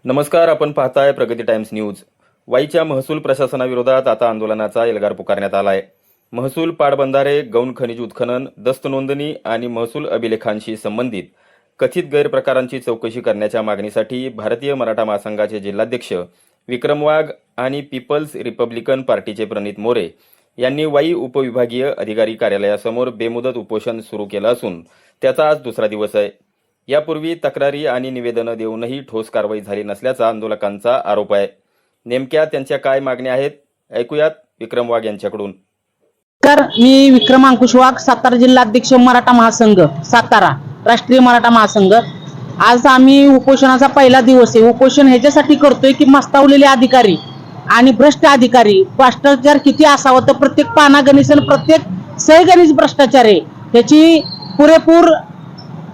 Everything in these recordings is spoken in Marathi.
नमस्कार, आपण पाहताय प्रगती टाइम्स न्यूज। वाईच्या महसूल प्रशासनाविरोधात आता आंदोलनाचा एल्गार पुकारण्यात आलाय। महसूल पाटबंधारे, गौण खनिज उत्खनन, दस्त नोंदणी आणि महसूल अभिलेखांशी संबंधित कथित गैरप्रकारांची चौकशी करण्याच्या मागणीसाठी भारतीय मराठा महासंघाचे जिल्हाध्यक्ष विक्रम वाघ आणि पीपल्स रिपब्लिकन पार्टीचे प्रणित मोरे यांनी वाई उपविभागीय अधिकारी कार्यालयासमोर बेमुदत उपोषण सुरू केलं असून त्याचा आज दुसरा दिवस आहे। यापूर्वी तक्रारी आणि निवेदनं देऊनही ठोस कारवाई झाली नसल्याचा आंदोलकांचा आरोप आहे। नेमक्या त्यांच्या काय मागण्या आहेत, ऐकूयात विक्रम वाघ यांच्याकडून। तर मी विक्रम अंकुश वाघ, सातारा जिल्हाध्यक्ष मराठा महासंघ, सातारा राष्ट्रीय मराठा महासंघ। आज आम्ही उपोषणाचा पहिला दिवस आहे। उपोषण ह्याच्यासाठी करतोय की मस्तावलेले अधिकारी आणि भ्रष्ट अधिकारी, भ्रष्टाचार किती असावं तर प्रत्येक पानागणिक आणि प्रत्येक सहगणिक भ्रष्टाचार आहे, ह्याची पुरेपूर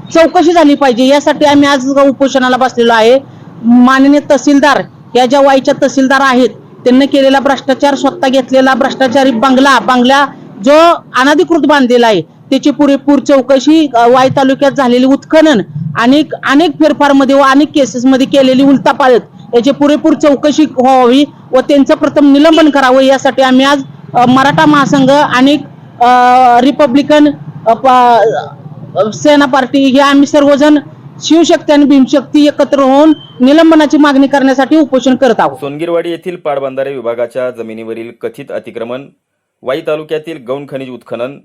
चौकशी झाली पाहिजे। यासाठी आम्ही आज उपोषणाला बसलेलो आहे। माननीय तहसीलदार या ज्या वाईच्या तहसीलदार आहेत त्यांनी केलेला भ्रष्टाचार, स्वतः घेतलेला भ्रष्टाचारी बंगला जो अनधिकृत बांधलेला आहे त्याची पुरेपूर चौकशी, वाई तालुक्यात झालेली उत्खनन आणि अनेक फेरफारमध्ये व अनेक केसेसमध्ये केलेली उलटापालट याची पुरेपूर चौकशी व्हावी व त्यांचं प्रथम निलंबन करावं। यासाठी आम्ही आज मराठा महासंघ आणि रिपब्लिकन सेना पार्टी हे आम्ही सर्वजण शिवशक्ती आणि भीमशक्ती एकत्र होऊन निलंबनाची मागणी करण्यासाठी उपोषण करत आहोत। सोनगिरवाडी येथील पाटबंधारे विभागाच्या जमिनीवरील कथित अतिक्रमण, वाई तालुक्यातील गौण खनिज उत्खनन,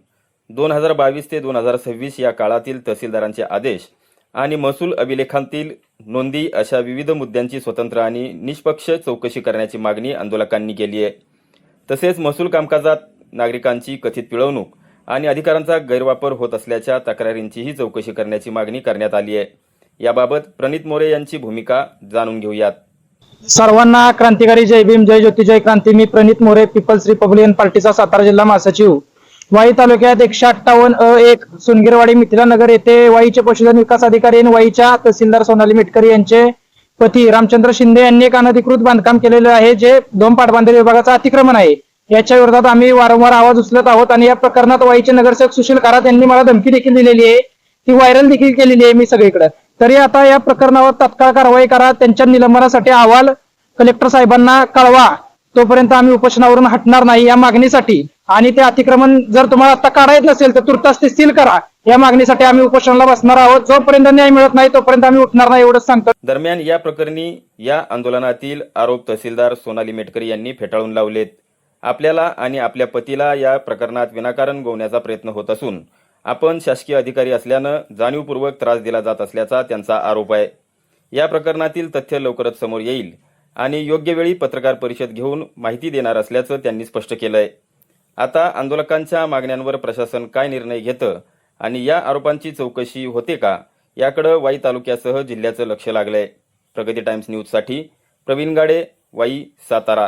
2022 ते 2026 या काळातील तहसीलदारांचे आदेश आणि महसूल अभिलेखांतील नोंदी अशा विविध मुद्द्यांची स्वतंत्र आणि निष्पक्ष चौकशी करण्याची मागणी आंदोलकांनी केली आहे। तसेच महसूल कामकाजात नागरिकांची कथित पिळवणूक आणि अधिकारांचा गैरवापर होत असल्याच्या तक्रारींचीही चौकशी करण्याची मागणी करण्यात आली आहे। याबाबत प्रणित मोरे यांची भूमिका जाणून घेऊयात। सर्वांना क्रांतिकारी जय भीम, जय ज्योती, जय क्रांती। मी प्रणित मोरे, पीपल्स रिपब्लिकन पार्टीचा सातारा जिल्हा महासचिव। वाई तालुक्यात 158-1 सोनगिरवाडी मिथिलानगर येथे वाईचे पशुधन विकास अधिकारी आणि वाईच्या तहसीलदार सोनाली मिटकरी यांचे पती रामचंद्र शिंदे यांनी एक अनधिकृत बांधकाम केलेले आहे, जे दोन पाटबंधारे विभागाचा अतिक्रमण आहे। याच्या विरोधात आम्ही वारंवार आवाज उचलत आहोत आणि या प्रकरणात वाईचे नगरसेवक सुशील खरात यांनी मला धमकी देखील दिलेली आहे, ती व्हायरल देखील केलेली आहे मी सगळीकडे। तरी आता या प्रकरणावर तात्काळ कारवाई करा, त्यांच्या निलंबनासाठी अहवाल कलेक्टर साहेबांना कळवा, तोपर्यंत आम्ही उपोषणावरून हटणार नाही या मागणीसाठी। आणि ते अतिक्रमण जर तुम्हाला आता काढायचं नसेल तर तुर्तास ते सील करा, या मागणीसाठी आम्ही उपोषणाला बसणार आहोत। जोपर्यंत न्याय मिळत नाही तोपर्यंत आम्ही उठणार नाही, एवढंच सांगतो। दरम्यान या प्रकरणी या आंदोलनातील आरोप तहसीलदार सोनाली मेटकरी यांनी फेटाळून लावलेत। आपल्याला आणि आपल्या पतीला या प्रकरणात विनाकारण गोवण्याचा प्रयत्न होत असून आपण शासकीय अधिकारी असल्यानं जाणीवपूर्वक त्रास दिला जात असल्याचा त्यांचा आरोप आहे। या प्रकरणातील तथ्य लवकरच समोर येईल आणि योग्य वेळी पत्रकार परिषद घेऊन माहिती देणार असल्याचं त्यांनी स्पष्ट केलंय। आता आंदोलकांच्या मागण्यांवर प्रशासन काय निर्णय घेतं आणि या आरोपांची चौकशी होते का, याकडे वाई तालुक्यासह जिल्ह्याचं लक्ष लागलंय। प्रगती टाइम्स न्यूजसाठी प्रवीण गाडे, वाई, सातारा।